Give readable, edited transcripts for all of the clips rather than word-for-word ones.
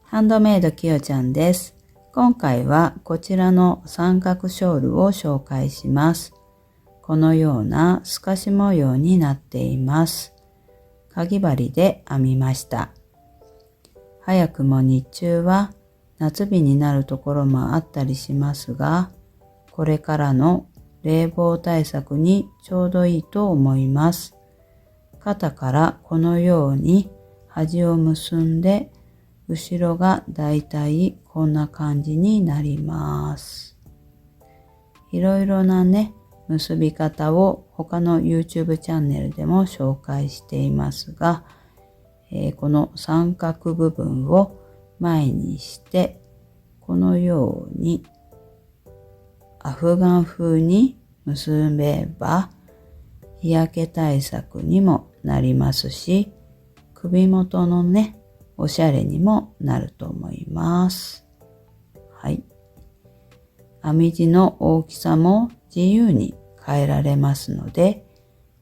ハンドメイドきよちゃんです。今回はこちらの三角ショールを紹介します。このような透かし模様になっています。かぎ針で編みました。早くも日中は夏日になるところもあったりしますが、これからの冷房対策にちょうどいいと思います。肩からこのように端を結んで、後ろがだいたいこんな感じになります。いろいろなね、結び方を他の YouTube チャンネルでも紹介していますが、この三角部分を前にして、このようにアフガン風に結べば日焼け対策にもなりますし、首元のね、おしゃれにもなると思います。はい。編み地の大きさも自由に変えられますので、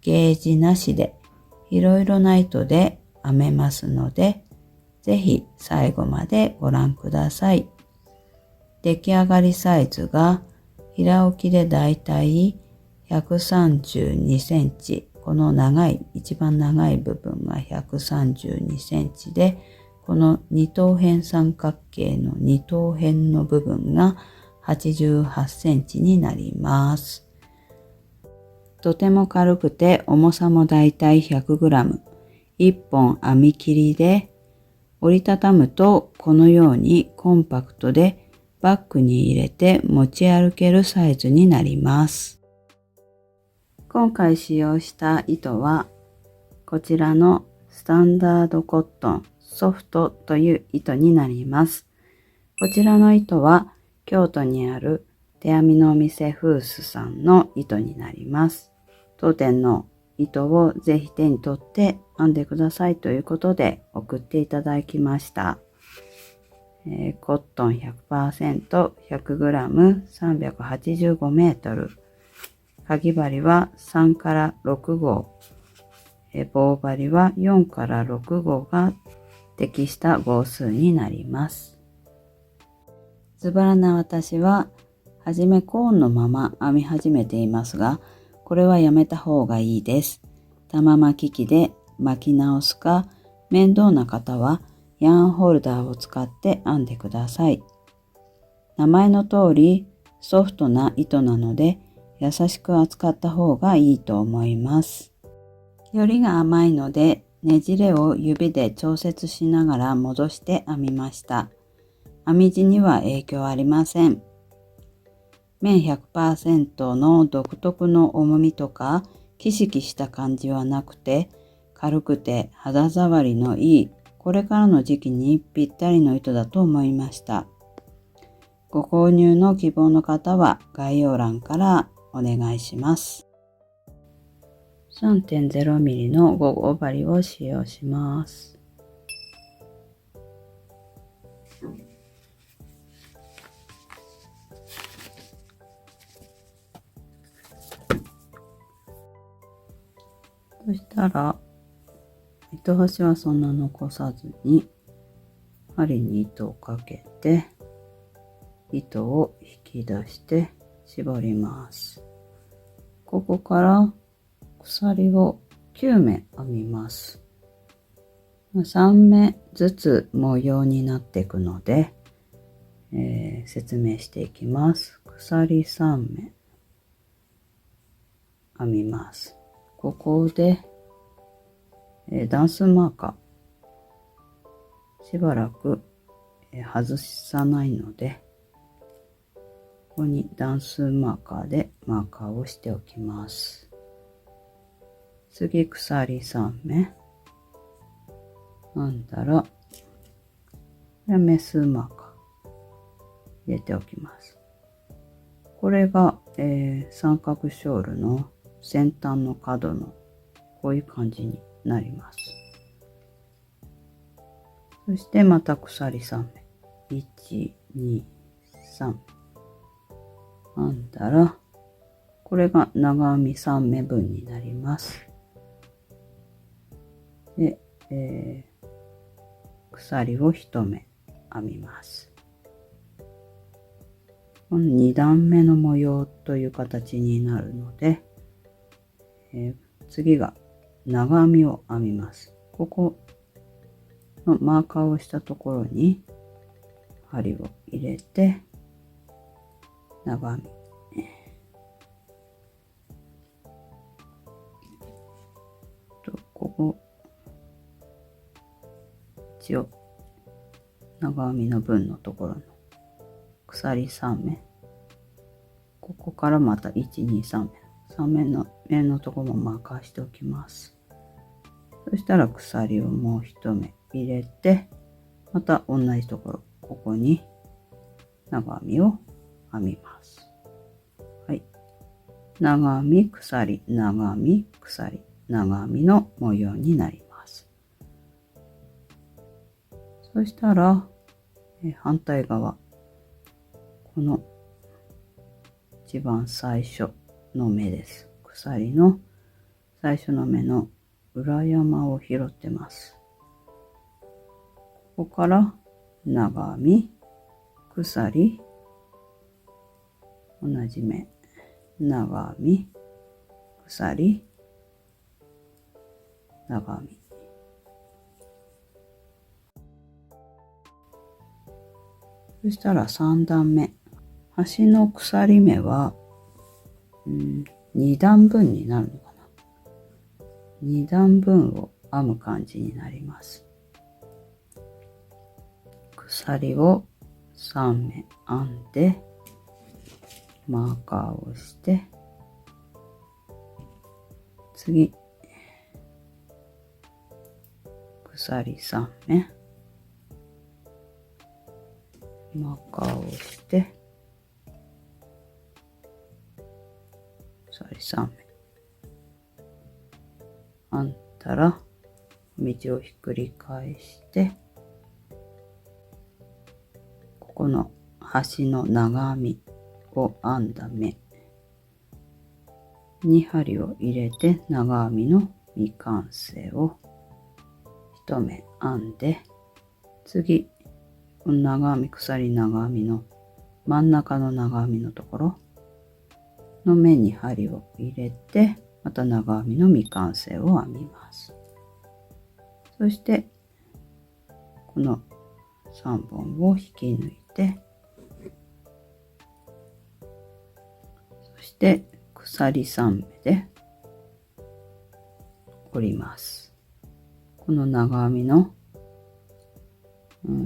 ゲージなしでいろいろな糸で編めますので、ぜひ最後までご覧ください。出来上がりサイズが平置きでだいたい132センチ。この一番長い部分が132センチで、この二等辺三角形の二等辺の部分が88センチになります。とても軽くて重さもだいたい100グラム。1本編み切りで、折りたたむとこのようにコンパクトでバッグに入れて持ち歩けるサイズになります。今回使用した糸はこちらのスタンダードコットンソフトという糸になります。こちらの糸は京都にある手編みのお店フースさんの糸になります。当店の糸をぜひ手に取って編んでくださいということで送っていただきました。コットン 100%、100g、385メートル。かぎ針は3から6号。棒針は4から6号が適した号数になります。ズボラな私は、はじめコーンのまま編み始めていますが、これはやめた方がいいです。玉巻き機で巻き直すか、面倒な方はヤーンホルダーを使って編んでください。名前の通りソフトな糸なので、優しく扱った方がいいと思います。よりが甘いので、ねじれを指で調節しながら戻して編みました。編み地には影響ありません。綿 100% の独特の重みとか、キシキした感じはなくて、軽くて肌触りのいい、これからの時期にぴったりの糸だと思いました。ご購入の希望の方は概要欄からお願いします。3.0mm の5号針を使用します。そしたら、糸端はそんな残さずに、針に糸をかけて、糸を引き出して絞ります。ここから鎖を9目編みます。3目ずつ模様になっていくので、説明していきます。鎖3目編みます。ここで、ダンスマーカーしばらく、外さないので、ここにダンスマーカーでマーカーをしておきます。次鎖3目編んだら、メスマーカー入れておきます。これが、三角ショールの先端の角のこういう感じになります。そしてまた鎖3目。1、2、3。編んだら、これが長編み3目分になります。で、鎖を1目編みます。この2段目の模様という形になるので、次が長編みを編みます。ここのマーカーをしたところに針を入れて長編み、ここ一応長編みの分のところの鎖3目、ここからまた123目、3目の面のところもマーカーしておきます。そしたら鎖をもう1目入れて、また同じところ、ここに長編みを編みます。はい、長編み鎖長編み鎖長編みの模様になります。そしたら反対側、この一番最初の目です。鎖の最初の目の裏山を拾ってます。ここから長編み鎖同じ目長編み鎖長編み、そしたら3段目、端の鎖目は、2段分になるのかな。2段分を編む感じになります。鎖を3目編んでマーカーをして、次鎖3目マーカーをして鎖3目編んだら道をひっくり返して、ここの端の長編みを編んだ目に針を入れて長編みの未完成を1目編んで、次この長編み鎖長編みの真ん中の長編みのところの目に針を入れて、また長編みの未完成を編みます。そしてこの3本を引き抜いて、そして鎖3目で折ります。この長編みの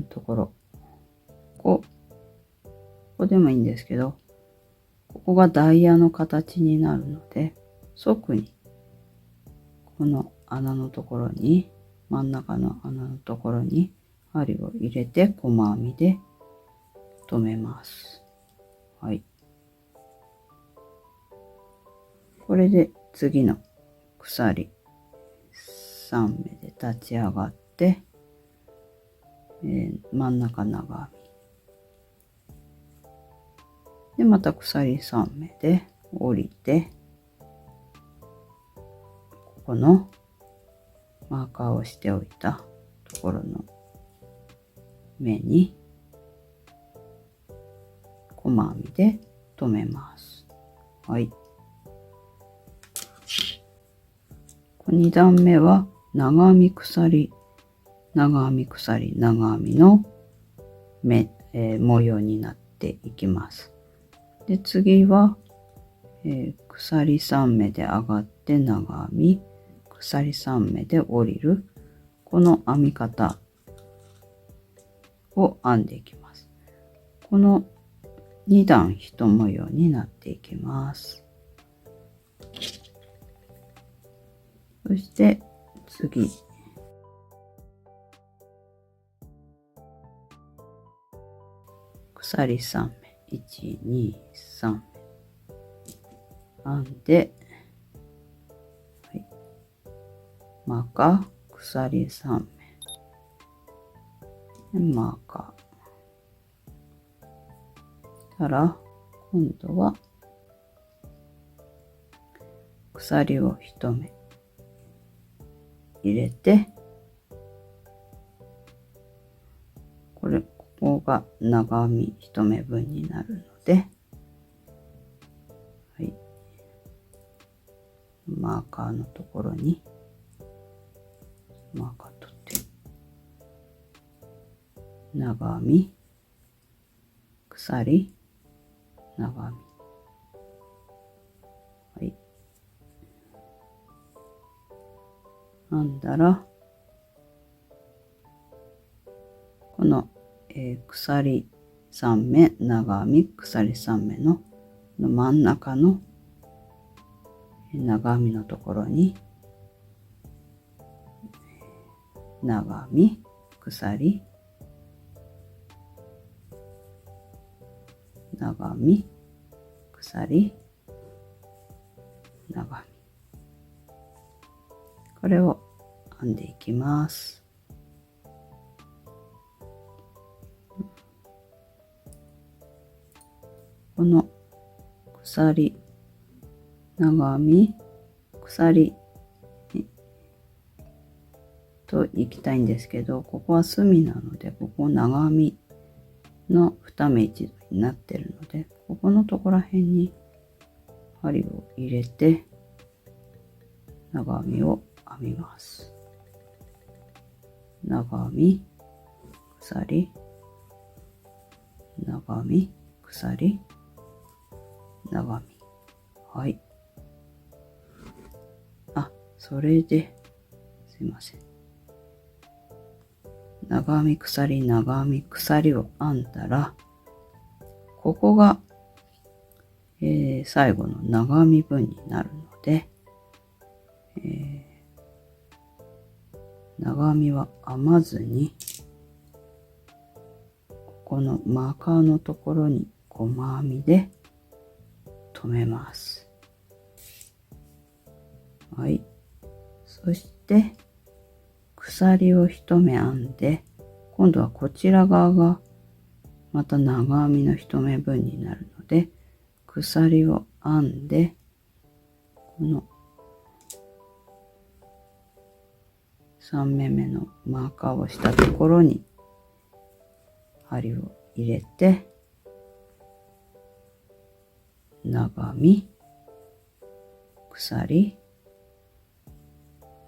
ところ、ここでもいいんですけど、ここがダイヤの形になるので、側にこの穴のところに、真ん中の穴のところに針を入れて細編みで留めます。はい。これで次の鎖3目で立ち上がって、真ん中長編みで、また鎖3目で降りて、ここのマーカーをしておいたところの目に細編みで留めます。はい。2段目は長編み鎖長編み鎖長編みの模様になっていきます。で次は、鎖3目で上がって長編み鎖3目で降りる、この編み方を編んでいきます。この2段1模様になっていきます。そして次鎖3目123目編んで、はい、マーカー鎖3目でマーカーたら、今度は鎖を1目入れて、ここが長編み1目分になるので、はい、マーカーのところにマーカー取って長編み鎖長編み、はい、編んだらこの、鎖3目長編み鎖3目の真ん中の長編みのところに長編み鎖長編み鎖長編み、これを編んでいきます。この鎖長編み鎖といきたいんですけど、ここは隅なので、ここ長編みの2目一度になってるので、ここのところら辺に針を入れて長編みを編みます。長編み鎖長編み鎖長編み、はい。それですいません、長編み鎖長編み鎖を編んだら、ここが、最後の長編み分になるので、長編みは編まずに、ここのマーカーのところに細編みで留めます。はい。そして鎖を1目編んで、今度はこちら側がまた長編みの1目分になるので、鎖を編んで、この3目目のマーカーをしたところに針を入れて、長編み鎖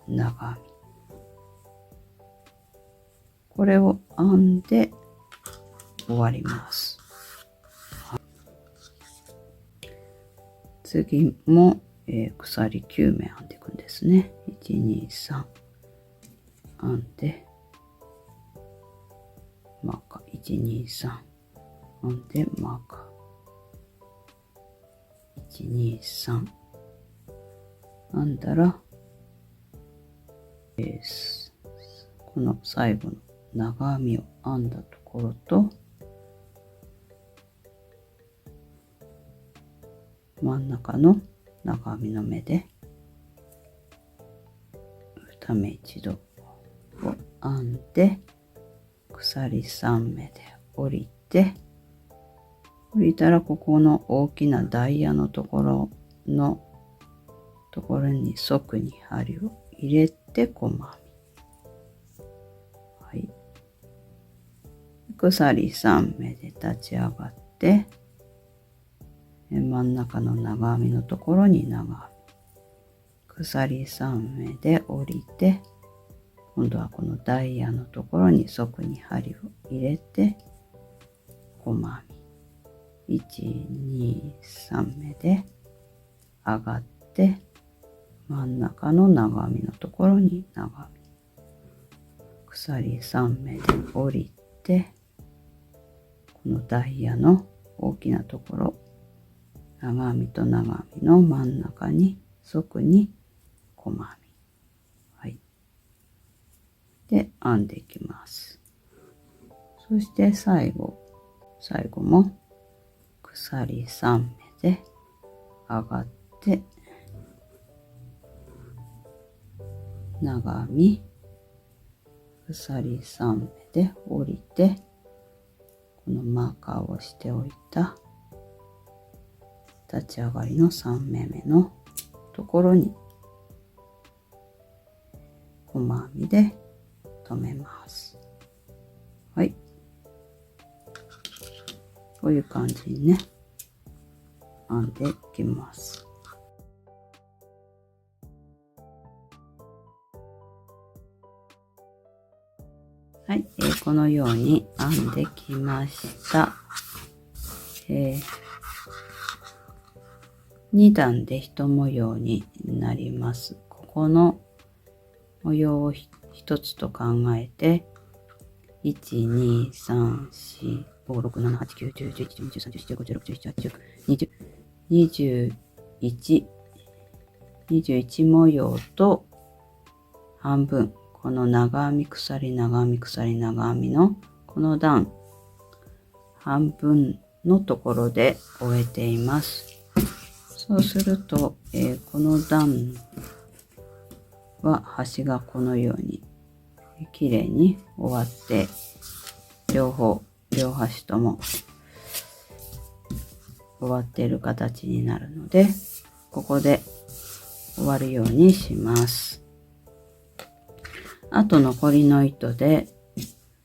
長編み、これを編んで終わります。次も、鎖9目編んでいくんですね。1、2、3編んでマーカー、1、2、3編んでマーカー、1、2、3編んだら、この最後の長編みを編んだところと真ん中の長編みの目で2目一度を編んで、鎖3目で折りて、折りたらここの大きなダイヤのところに側に針を入れて細編み、はい、鎖3目で立ち上がって、真ん中の長編みのところに長編み、鎖3目で折りて、今度はこのダイヤのところに側に針を入れて細編み、1、2、3目で上がって、真ん中の長編みのところに長編み、鎖3目で折りて、このダイヤの大きなところ、長編みと長編みの真ん中に側に細編み、はい、で編んでいきます。そして最後も鎖3目で上がって、長編み鎖3目で折りて、このマーカーをしておいた立ち上がりの3目目のところに細編みで留めます。はい、こういう感じにね、編んでいきます。はい、このように編んできました。2段で1模様になります。ここの模様を一つと考えて、1、2、3、4、5、6、7、8、9、10、11、12、13、14、15、16、17、18、19、20、21模様と半分、この長編み鎖長編み鎖長編みのこの段半分のところで終えています。そうすると、この段は端がこのように綺麗に終わって、両端とも終わっている形になるので、ここで終わるようにします。あと残りの糸で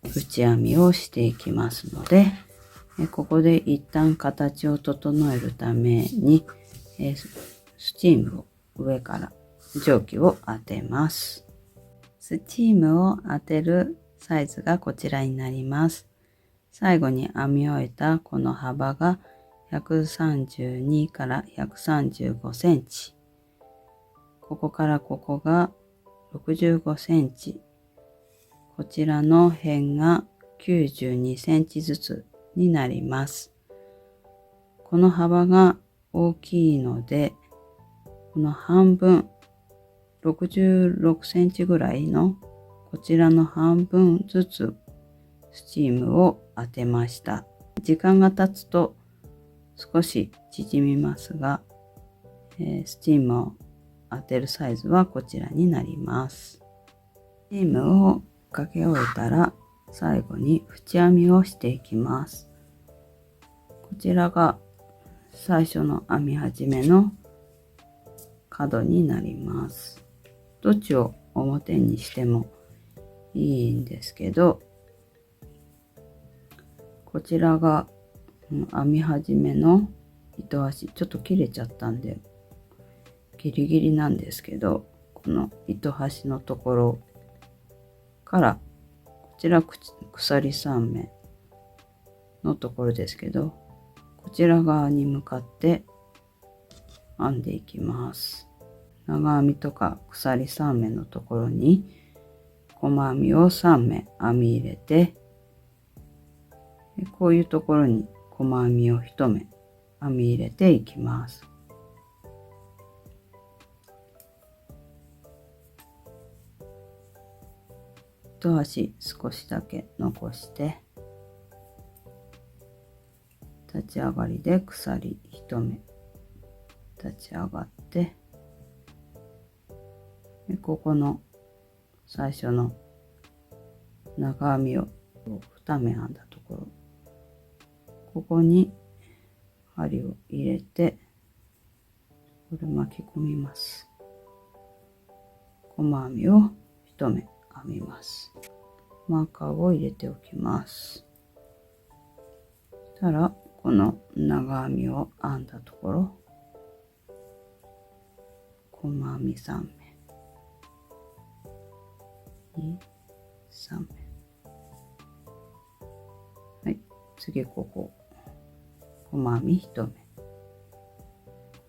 縁編みをしていきますので、ここで一旦形を整えるためにスチームを上から蒸気を当てます。スチームを当てるサイズがこちらになります。最後に編み終えたこの幅が132から135センチ。ここからここが65センチ。こちらの辺が92センチずつになります。この幅が大きいので、この半分、66センチぐらいのこちらの半分ずつスチームを当てました。時間が経つと少し縮みますが、スチームを当てるサイズはこちらになります。スチームをかけ終えたら最後に縁編みをしていきます。こちらが最初の編み始めの角になります。どっちを表にしてもいいんですけど、こちらが編み始めの糸端、ちょっと切れちゃったんでギリギリなんですけど、この糸端のところからこちら鎖3目のところですけど、こちら側に向かって編んでいきます。長編みとか鎖3目のところに細編みを3目編み入れて、こういうところに細編みを1目編み入れていきます。糸端少しだけ残して立ち上がりで鎖1目立ち上がって、でここの最初の長編みを2目編んだところ、ここに針を入れてこれ巻き込みます。細編みを1目編みます。マーカーを入れておきます。そしたらこの長編みを編んだところ、細編み3目2、3目、はい、次ここ細編み1目、こ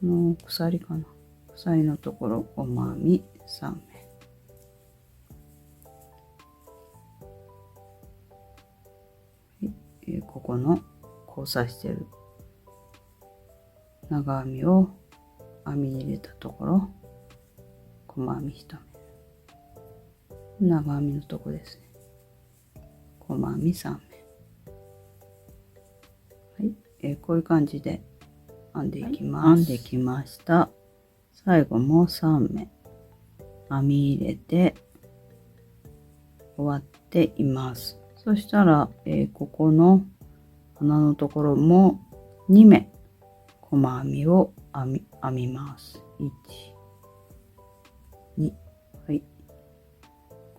の鎖かな、鎖のところ細編み3目、ここの交差してる長編みを編み入れたところ細編み1目、長編みのとこですね、細編み3目、はい、こういう感じで編んでいきます。編んできました。最後も3目編み入れて終わっています。そしたら、ここの花のところも2目細編みを編みます。1、2、はい。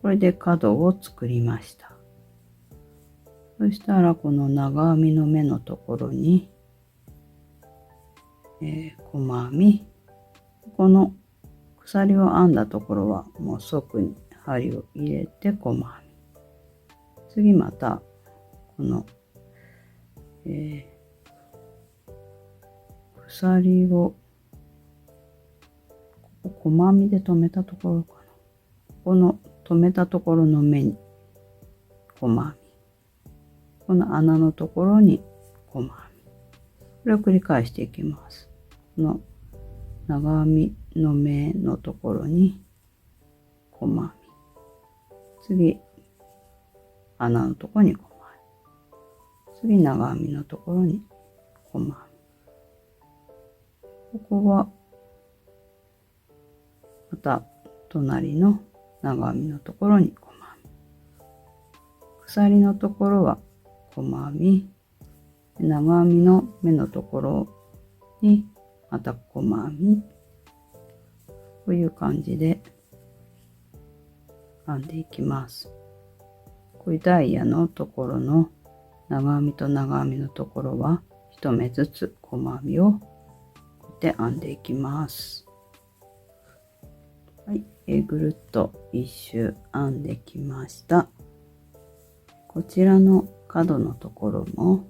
これで角を作りました。そしたらこの長編みの目のところに、細編み、この鎖を編んだところはもう即に針を入れて細編み。次またこの、鎖を細編みで留めたところかな。この留めたところの目に細編み。この穴のところに細編み。これを繰り返していきます。この長編みの目のところに細編み。次、穴のところに細編み。次、長編みのところに細編み。ここは、また、隣の長編みのところに細編み。鎖のところは細編み。長編みの目のところにまた細編み。こういう感じで編んでいきます。こういうダイヤのところの長編みと長編みのところは1目ずつ細編みをこうやって編んでいきます。はい、ぐるっと一周編んできました。こちらの角のところも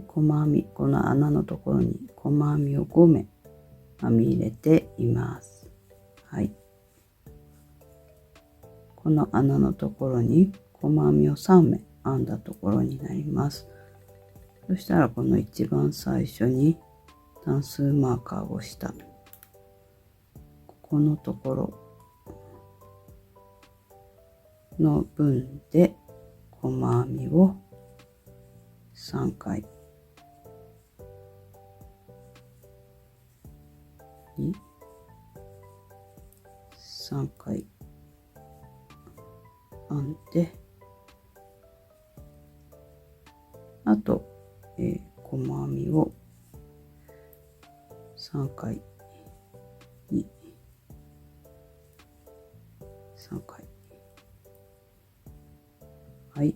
細編み、この穴のところに細編みを5目編み入れています。はい。この穴のところに細編みを3目編んだところになります。そしたらこの一番最初に単数マーカーをしたここのところの分で細編みを3回3回編んで、あと、細編みを3回に3回、はい、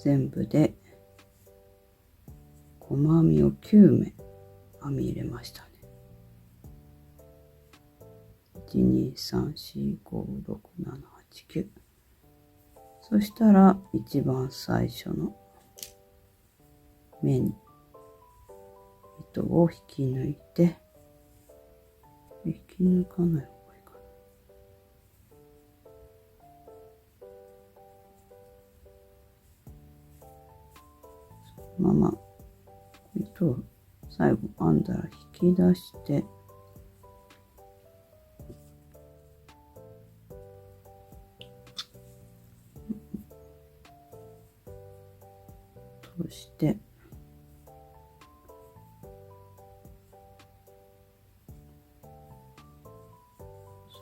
全部で細編みを9目編み入れましたね。123456789。そしたら一番最初の目に糸を引き抜いて、引き抜かない方がいいかな。そのまま糸を最後編んだら引き出して通して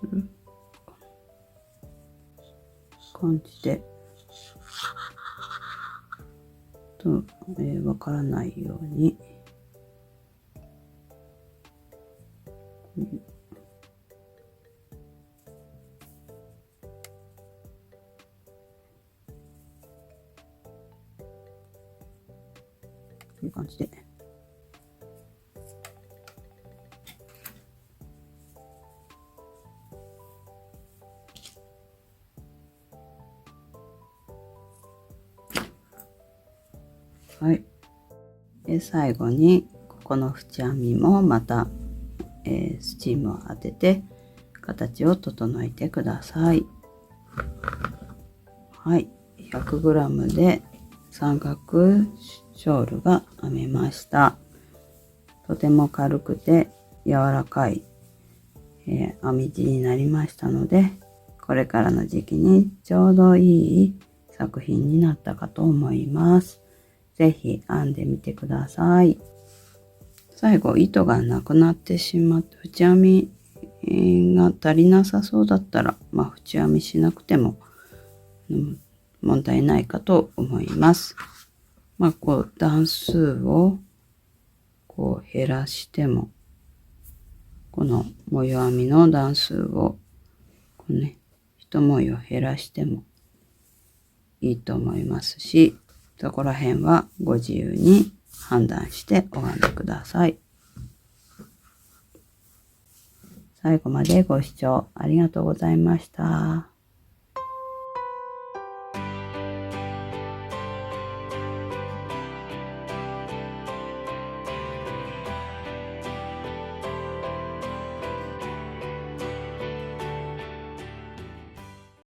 する感じでと、わからないようにこういうこういう感じではい。で、最後にここの縁編みもまた、スチームを当てて形を整えてください。はい。100g で三角ショールが編めました。とても軽くて柔らかい、編み地になりましたので、これからの時期にちょうどいい作品になったかと思います。ぜひ編んでみてください。最後糸がなくなってしまって縁編みが足りなさそうだったら、縁編みしなくても、問題ないかと思います。こう段数をこう減らしても、この模様編みの段数をこうね、一模様減らしてもいいと思いますし、そこら辺はご自由に判断して拝んでください。最後までご視聴ありがとうございました。